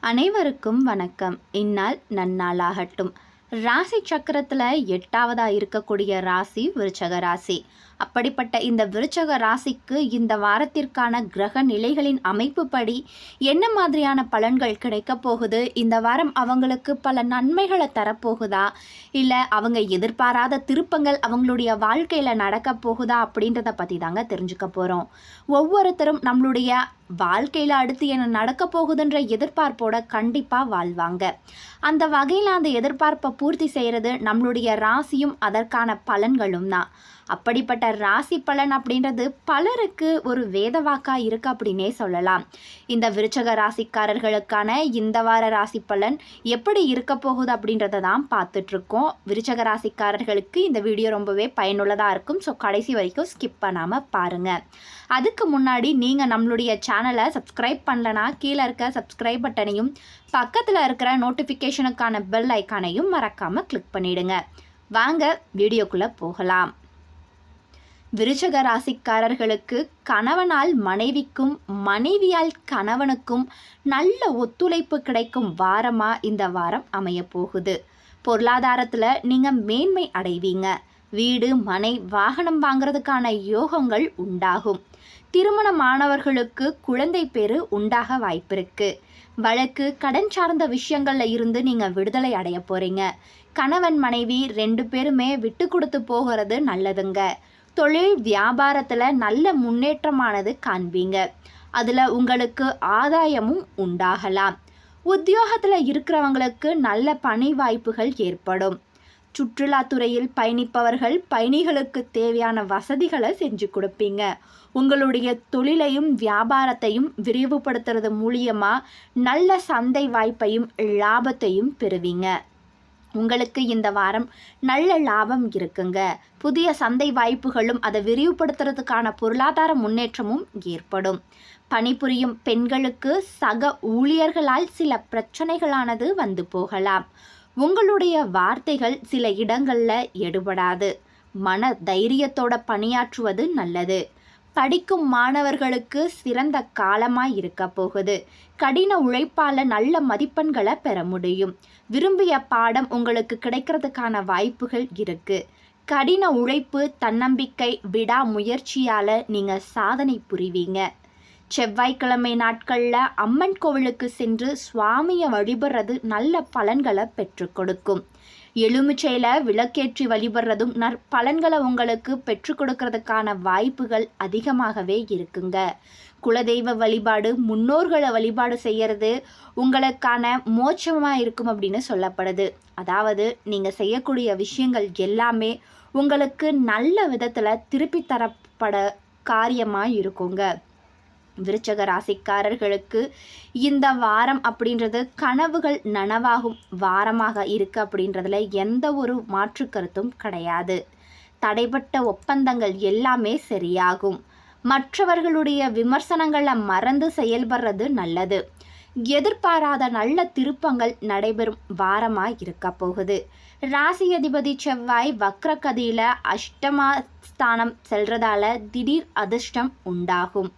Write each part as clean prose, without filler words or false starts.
அனைவருக்கும் வணக்கம். இந்நாள் நன்னாளாகட்டும். ராசி சக்கரத்தில் 8வதா இருக்கக்கூடிய ராசி விருச்சக ராசி. அப்படிப்பட்ட இந்த விருச்சக ராசிக்கு இந்த வாரத்திற்கான கிரக நிலைகளின் அமைப்புப்படி என்ன மாதிரியான பலன்கள் கிடைக்க போகுது, இந்த வாரம் அவங்களுக்கு பல நன்மைகளை தரப்போகுதா, இல்லை அவங்க எதிர்பாராத திருப்பங்கள் அவங்களுடைய வாழ்க்கையில் நடக்க போகுதா அப்படின்றத பற்றி தாங்க தெரிஞ்சுக்க போகிறோம். ஒவ்வொருத்தரும் நம்மளுடைய வாழ்க்கையில் அடுத்து என்ன நடக்க போகுதுன்ற எதிர்பார்ப்போட கண்டிப்பாக வாழ்வாங்க. அந்த வகையில் அந்த எதிர்பார்ப்பை பூர்த்தி செய்கிறது நம்மளுடைய ராசியும் அதற்கான பலன்களும் தான். அப்படிப்பட்ட ராசி பலன் அப்படின்றது பலருக்கு ஒரு வேதவாக்கா இருக்கு அப்படின்னே சொல்லலாம். இந்த விருச்சக ராசிக்காரர்களுக்கான இந்த வார ராசி பலன் எப்படி இருக்க போகுது அப்படின்றத தான் பார்த்துட்ருக்கோம். விருச்சக ராசிக்காரர்களுக்கு இந்த வீடியோ ரொம்பவே பயனுள்ளதாக இருக்கும். ஸோ கடைசி வரைக்கும் ஸ்கிப் பண்ணாமல் பாருங்கள். அதுக்கு முன்னாடி நீங்கள் நம்மளுடைய சேனலை சப்ஸ்கிரைப் பண்ணலனா கீழே இருக்க சப்ஸ்கிரைப் பட்டனையும் பக்கத்தில் இருக்கிற நோட்டிஃபிகேஷனுக்கான பெல் ஐக்கானையும் மறக்காமல் கிளிக் பண்ணிவிடுங்க. வாங்க வீடியோக்குள்ளே போகலாம். விருச்சக ராசிக்காரர்களுக்கு கணவனால் மனைவிக்கும் மனைவியால் கணவனுக்கும் நல்ல ஒத்துழைப்பு கிடைக்கும் வாரமாக இந்த வாரம் அமைய போகுது. பொருளாதாரத்தில் நீங்கள் மேன்மை அடைவீங்க. வீடு மனை வாகனம் வாங்கிறதுக்கான யோகங்கள் உண்டாகும். திருமணமானவர்களுக்கு குழந்தை பேரு உண்டாக வாய்ப்பிருக்கு. வழக்கு கடன் சார்ந்த விஷயங்கள்ல இருந்து நீங்கள் விடுதலை அடைய போறீங்க. கணவன் மனைவி 2 பேருமே விட்டு கொடுத்து போகிறது நல்லதுங்க. தொழில் வியாபாரத்தில் நல்ல முன்னேற்றமானது காண்பீங்க. அதில் உங்களுக்கு ஆதாயமும் உண்டாகலாம். உத்தியோகத்தில் இருக்கிறவங்களுக்கு நல்ல பணி வாய்ப்புகள் ஏற்படும். சுற்றுலாத்துறையில் பயணிப்பவர்கள் பயணிகளுக்கு தேவையான வசதிகளை செஞ்சு கொடுப்பீங்க. உங்களுடைய தொழிலையும் வியாபாரத்தையும் விரிவுபடுத்துறது மூலியமாக நல்ல சந்தை வாய்ப்பையும் லாபத்தையும் பெறுவீங்க. உங்களுக்கு இந்த வாரம் நல்ல லாபம் இருக்குங்க. புதிய சந்தை வாய்ப்புகளும் அதை விரிவுபடுத்துறதுக்கான பொருளாதார முன்னேற்றமும் ஏற்படும். பணிபுரியும் பெண்களுக்கு சக ஊழியர்களால் சில பிரச்சனைகளானது வந்து போகலாம். உங்களுடைய வார்த்தைகள் சில இடங்களில் எடுபடாது. மன தைரியத்தோட பணியாற்றுவது நல்லது. படிக்கும் மாணவர்களுக்கு சிறந்த காலமாக இருக்க போகுது. கடின உழைப்பால் நல்ல மதிப்பெண்களை பெற முடியும். விரும்பிய பாடம் உங்களுக்கு கிடைக்கிறதுக்கான வாய்ப்புகள் இருக்கு. கடின உழைப்பு, தன்னம்பிக்கை, விடாமுயற்சியால் நீங்கள் சாதனை புரிவீங்க. செவ்வாய்க்கிழமை நாட்களில் அம்மன் கோவிலுக்கு சென்று சுவாமியை வழிபடுறது நல்ல பலன்களை பெற்று கொடுக்கும். எலுமிச்சையில் விளக்கேற்றி வழிபடுறதும் நற்பலன்களை உங்களுக்கு பெற்றுக் கொடுக்கறதுக்கான வாய்ப்புகள் அதிகமாகவே இருக்குங்க. குலதெய்வ வழிபாடு, முன்னோர்களை வழிபாடு செய்கிறது உங்களுக்கான மோட்சமாக இருக்கும் அப்படின்னு சொல்லப்படுது. அதாவது நீங்கள் செய்யக்கூடிய விஷயங்கள் எல்லாமே உங்களுக்கு நல்ல விதத்தில் திருப்பி தரப்பட காரியமாக இருக்குங்க. விருச்சக ராசிக்காரர்களுக்கு இந்த வாரம் அப்படின்றது கனவுகள் நனவாகும் வாரமாக இருக்கு அப்படின்றதுல எந்த ஒரு மாற்று கருத்தும் கிடையாது. தடைப்பட்ட ஒப்பந்தங்கள் எல்லாமே சரியாகும். மற்றவர்களுடைய விமர்சனங்களை மறந்து செயல்படுறது நல்லது. எதிர்பாராத நல்ல திருப்பங்கள் நடைபெறும் வாரமாக இருக்க போகுது. ராசி அதிபதி செவ்வாய் வக்ரகதியில் அஷ்டமஸ்தானம் செல்றதால திடீர் அதிர்ஷ்டம் உண்டாகும்.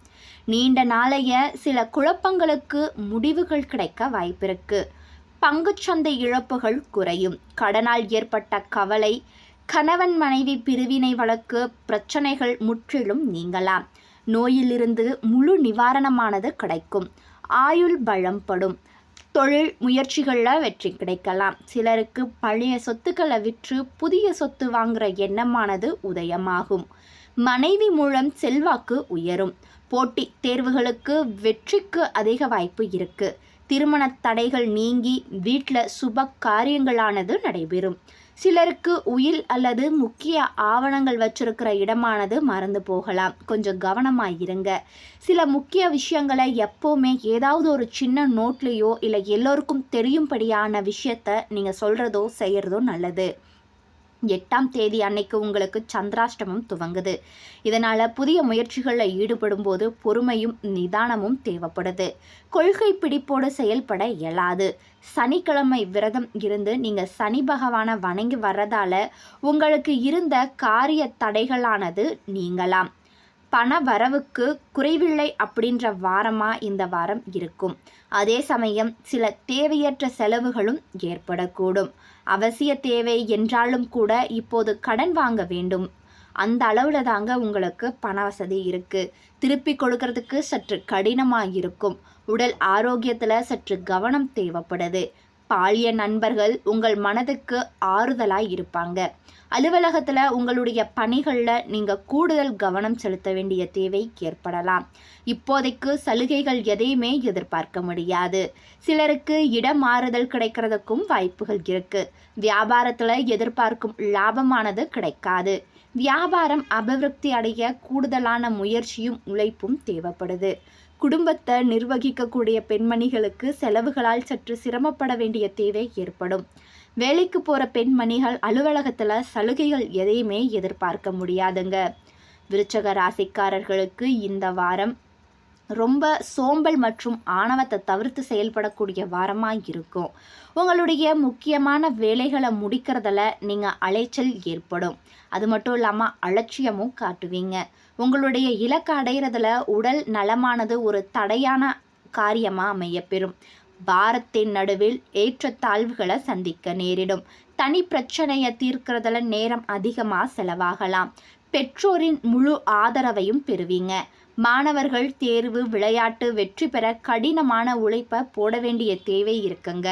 நீண்ட நாளைய சில குழப்பங்களுக்கு முடிவுகள் கிடைக்க வாய்ப்பிருக்கு. பங்குச்சந்தை இழப்புகள் குறையும். கடனால் ஏற்பட்ட கவலை, கணவன் மனைவி பிரிவினை வழக்கு பிரச்சனைகள் முற்றிலும் நீங்கலாம். நோயிலிருந்து முழு நிவாரணமானது கிடைக்கும். ஆயுள் பலம்படும். தொழில் முயற்சிகளில் வெற்றி கிடைக்கலாம். சிலருக்கு பழைய சொத்துக்களை விற்று புதிய சொத்து வாங்குகிற எண்ணமானது உதயமாகும். மனைவி மூலம் செல்வாக்கு உயரும். போட்டி தேர்வுகளுக்கு வெற்றிக்கு அதிக வாய்ப்பு இருக்கு. திருமண தடைகள் நீங்கி வீட்டில் சுப காரியங்களானது நடைபெறும். சிலருக்கு உயில் அல்லது முக்கிய ஆவணங்கள் வச்சிருக்கிற இடமானது மறந்து போகலாம். கொஞ்சம் கவனமாக இருங்க. சில முக்கிய விஷயங்களை எப்போவுமே ஏதாவது ஒரு சின்ன நோட்லேயோ இல்லை எல்லோருக்கும் தெரியும்படியான விஷயத்த நீங்கள் சொல்கிறதோ செய்கிறதோ நல்லது. 8ஆம் தேதி அன்னைக்கு உங்களுக்கு சந்திராஷ்டமம் துவங்குது. இதனால் புதிய முயற்சிகளில் ஈடுபடும் போது பொறுமையும் நிதானமும் தேவைப்படுது. கொள்கை பிடிப்போடு செயல்பட இயலாது. சனிக்கிழமை விரதம் இருந்து நீங்கள் சனி பகவானை வணங்கி வர்றதால உங்களுக்கு இருந்த காரிய தடைகளானது நீங்கலாம். பண வரவுக்கு குறைவில்லை அப்படின்ற வாரமாக இந்த வாரம் இருக்கும். அதே சமயம் சில தேவையற்ற செலவுகளும் ஏற்படக்கூடும். அவசிய தேவை என்றாலும் கூட இப்போது கடன் வாங்க வேண்டும். அந்த அளவில் தாங்க உங்களுக்கு பண வசதி இருக்குது. திருப்பி கொடுக்கறதுக்கு சற்று கடினமாக இருக்கும். உடல் ஆரோக்கியத்தில் சற்று கவனம் தேவைப்படுது. பாலிய நண்பர்கள் உங்கள் மனதுக்கு ஆறுதலாக இருப்பாங்க. அலுவலகத்தில் உங்களுடைய பணிகளில் நீங்கள் கூடுதல் கவனம் செலுத்த வேண்டிய தேவை ஏற்படலாம். இப்போதைக்கு சலுகைகள் எதையுமே எதிர்பார்க்க முடியாது. சிலருக்கு இடம் மாறுதல் கிடைக்கிறதுக்கும் வாய்ப்புகள் இருக்குது. வியாபாரத்தில் எதிர்பார்க்கும் லாபமானது கிடைக்காது. வியாபாரம் அபிவிருத்தி அடைய கூடுதலான முயற்சியும் உழைப்பும் தேவைப்படுது. குடும்பத்தை நிர்வகிக்கக்கூடிய பெண்மணிகளுக்கு செலவுகளால் சற்று சிரமப்பட வேண்டிய தேவை ஏற்படும். வேலைக்கு போகிற பெண்மணிகள் அலுவலகத்தில் சலுகைகள் எதையுமே எதிர்பார்க்க முடியாதுங்க. விருச்சக ராசிக்காரர்களுக்கு இந்த வாரம் ரொம்ப சோம்பல் மற்றும் ஆணவத்தை தவிர்த்து செயல்படக்கூடிய வாரமாக இருக்கும். உங்களுடைய முக்கியமான வேலைகளை முடிக்கிறதுல நீங்கள் அலைச்சல் ஏற்படும். அது மட்டும் இல்லாமல் அலட்சியமும் காட்டுவீங்க. உங்களுடைய இலக்கை அடைகிறதுல உடல் நலமானது ஒரு தடையான காரியமாக அமையப்பெறும். பாரத்தின் நடுவில் ஏற்றத்தாழ்வுகளை சந்திக்க நேரிடும். தனி பிரச்சனையை தீர்க்கிறதுல நேரம் அதிகமாக செலவாகலாம். பெற்றோரின் முழு ஆதரவையும் பெறுவீங்க. மாணவர்கள் தேர்வு விளையாட்டு வெற்றி பெற கடினமான உழைப்பை போட வேண்டிய தேவை இருக்குங்க.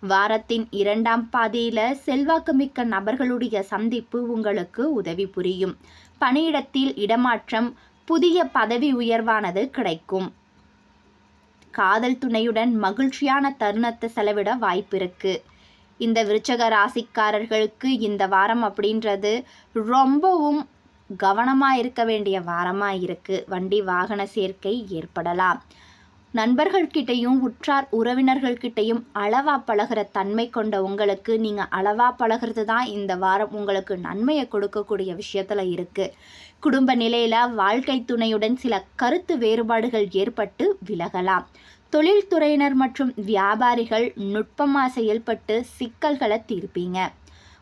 வாரத்தின் 2ஆம் பாதியில் செல்வாக்குமிக்க நபர்களுடைய சந்திப்பு உங்களுக்கு உதவி புரியும். பணியிடத்தில் இடமாற்றம், புதிய பதவி உயர்வானது கிடைக்கும். காதல் துணையுடன் மகிழ்ச்சியான தருணத்தை செலவிட வாய்ப்பு இருக்கு. இந்த விருச்சக ராசிக்காரர்களுக்கு இந்த வாரம் அப்படின்றது ரொம்பவும் கவனமாக இருக்க வேண்டிய வாரமாக இருக்குது. வண்டி வாகன சேர்க்கை ஏற்படலாம். நண்பர்கள்கிட்டையும் உற்றார் உறவினர்கள்கிட்டையும் அளவாக பழகிற தன்மை கொண்ட உங்களுக்கு நீங்கள் அளவாக பழகிறது தான் இந்த வாரம் உங்களுக்கு நன்மையை கொடுக்கக்கூடிய விஷயத்தில் இருக்குது. குடும்ப நிலையில் வாழ்க்கை துணையுடன் சில கருத்து வேறுபாடுகள் ஏற்பட்டு விலகலாம். தொழில்துறையினர் மற்றும் வியாபாரிகள் நுட்பமாக செயல்பட்டு சிக்கல்களை தீர்ப்பீங்க.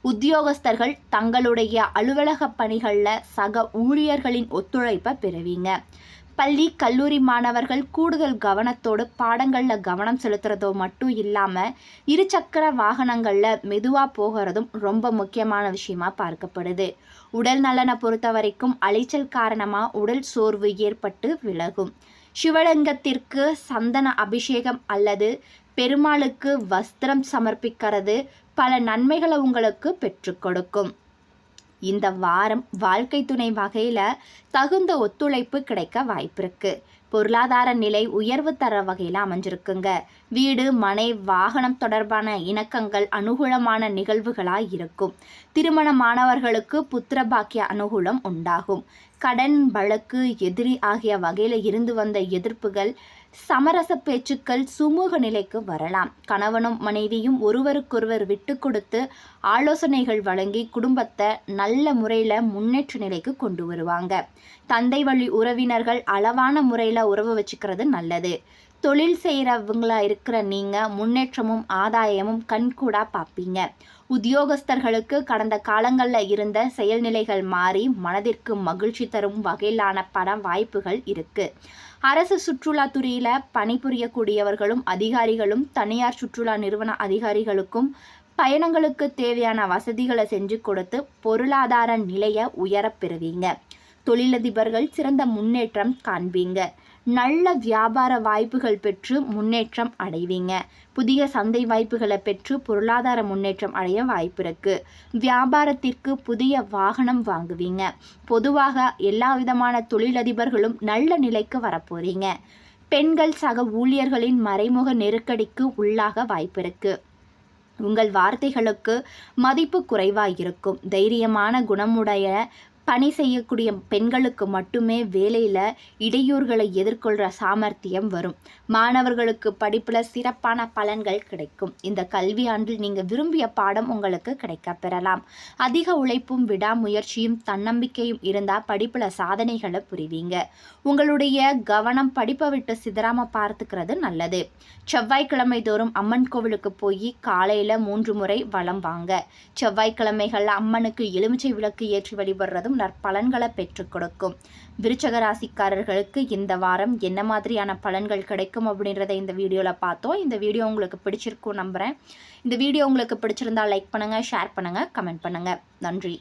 உத்தியோகஸ்தர்கள் தங்களுடைய அலுவலக பணிகளில் சக ஊழியர்களின் ஒத்துழைப்பை பெறுவீங்க. பள்ளி கல்லூரி மாணவர்கள் கூடுதல் கவனத்தோடு பாடங்களில் கவனம் செலுத்துறதோ மட்டும் இல்லாமல் இருசக்கர வாகனங்களில் மெதுவாக போகிறதும் ரொம்ப முக்கியமான விஷயமா பார்க்கப்படுது. உடல் நலனை பொறுத்த வரைக்கும் அலைச்சல் காரணமாக உடல் சோர்வு ஏற்பட்டு விலகும். சிவலிங்கத்திற்கு சந்தன அபிஷேகம் அல்லது பெருமாளுக்கு வஸ்திரம் சமர்ப்பிக்கிறது பல நன்மைகளை உங்களுக்கு பெற்றுக் கொடுக்கும். இந்த வாரம் வாழ்க்கை துணை வகையில் தகுந்த ஒத்துழைப்பு கிடைக்க வாய்ப்பிருக்கு. பொருளாதார நிலை உயர்வு தர வகையில் அமைஞ்சிருக்குங்க. வீடு மனை வாகனம் தொடர்பான இணக்கங்கள் அனுகூலமான நிகழ்வுகளாக இருக்கும். திருமணமானவர்களுக்கு புத்திர பாக்கிய அனுகூலம் உண்டாகும். கடன் வழக்கு எதிரி ஆகிய வகையில் இருந்து வந்த எதிர்ப்புகள் சமரச பேச்சுக்கள் சுமூக நிலைக்கு வரலாம். கணவனும் மனைவியும் ஒருவருக்கொருவர் விட்டு கொடுத்து ஆலோசனைகள் வழங்கி குடும்பத்தை நல்ல முறையில் முன்னேற்ற நிலைக்கு கொண்டு வருவாங்க. தந்தை வழி உறவினர்கள் அளவான முறையில் உறவு வச்சுக்கிறது நல்லது. தொழில் செய்கிறவங்களா இருக்கிற நீங்கள் முன்னேற்றமும் ஆதாயமும் கண்கூடாக பார்ப்பீங்க. உத்தியோகஸ்தர்களுக்கு கடந்த காலங்களில் இருந்த செயல்நிலைகள் மாறி மனதிற்கு மகிழ்ச்சி தரும் வகையிலான பண வாய்ப்புகள் இருக்குது. அரசு சுற்றுலாத்துறையில் பணிபுரியக்கூடியவர்களும் அதிகாரிகளும் தனியார் சுற்றுலா நிறுவன அதிகாரிகளுக்கும் பயணங்களுக்கு தேவையான வசதிகளை செஞ்சு கொடுத்து பொருளாதார நிலையை உயரப் பெறுவீங்க. தொழிலதிபர்கள் சிறந்த முன்னேற்றம் காண்பீங்க. நல்ல வியாபார வாய்ப்புகள் பெற்று முன்னேற்றம் அடைவீங்க. புதிய சந்தை வாய்ப்புகளை பெற்று பொருளாதார முன்னேற்றம் அடைய வாய்ப்பு இருக்கு. வியாபாரத்திற்கு புதிய வாகனம் வாங்குவீங்க. பொதுவாக எல்லா விதமான தொழிலதிபர்களும் நல்ல நிலைக்கு வரப்போறீங்க. பெண்கள் சக ஊழியர்களின் மறைமுக நெருக்கடிக்கு உள்ளாக வாய்ப்பு இருக்கு. உங்கள் வார்த்தைகளுக்கு மதிப்பு குறைவாக இருக்கும். தைரியமான குணமுடைய பணி செய்யக்கூடிய பெண்களுக்கு மட்டுமே வேலையில் இடையூறுகளை எதிர்கொள்கிற சாமர்த்தியம் வரும். மாணவர்களுக்கு படிப்பில் சிறப்பான பலன்கள் கிடைக்கும். இந்த கல்வி ஆண்டில் நீங்கள் விரும்பிய பாடம் உங்களுக்கு கிடைக்க பெறலாம். அதிக உழைப்பும் விடாமுயற்சியும் தன்னம்பிக்கையும் இருந்தால் படிப்பில் சாதனைகளை புரிவீங்க. உங்களுடைய கவனம் படிப்பை விட்டு சிதறாமல் பார்த்துக்கிறது நல்லது. செவ்வாய்க்கிழமை தோறும் அம்மன் கோவிலுக்கு போய் காலையில் 3 முறை வலம் வாங்க. செவ்வாய்க்கிழமைகளில் அம்மனுக்கு எலுமிச்சை விளக்கு ஏற்றி வழிபடுறதும் நற்பலன்களை பெற்றுக் கொடுக்கும். விருச்சக ராசிக்காரர்களுக்கு இந்த வாரம் என்ன மாதிரியான பலன்கள் கிடைக்கும் அப்படின்றத இந்த வீடியோவில் பார்த்தோம். இந்த வீடியோ உங்களுக்கு பிடிச்சிருக்கும் நம்புகிறேன். இந்த வீடியோ உங்களுக்கு பிடிச்சிருந்தா லைக் பண்ணுங்கள், ஷேர் பண்ணுங்கள், கமெண்ட் பண்ணுங்கள். நன்றி.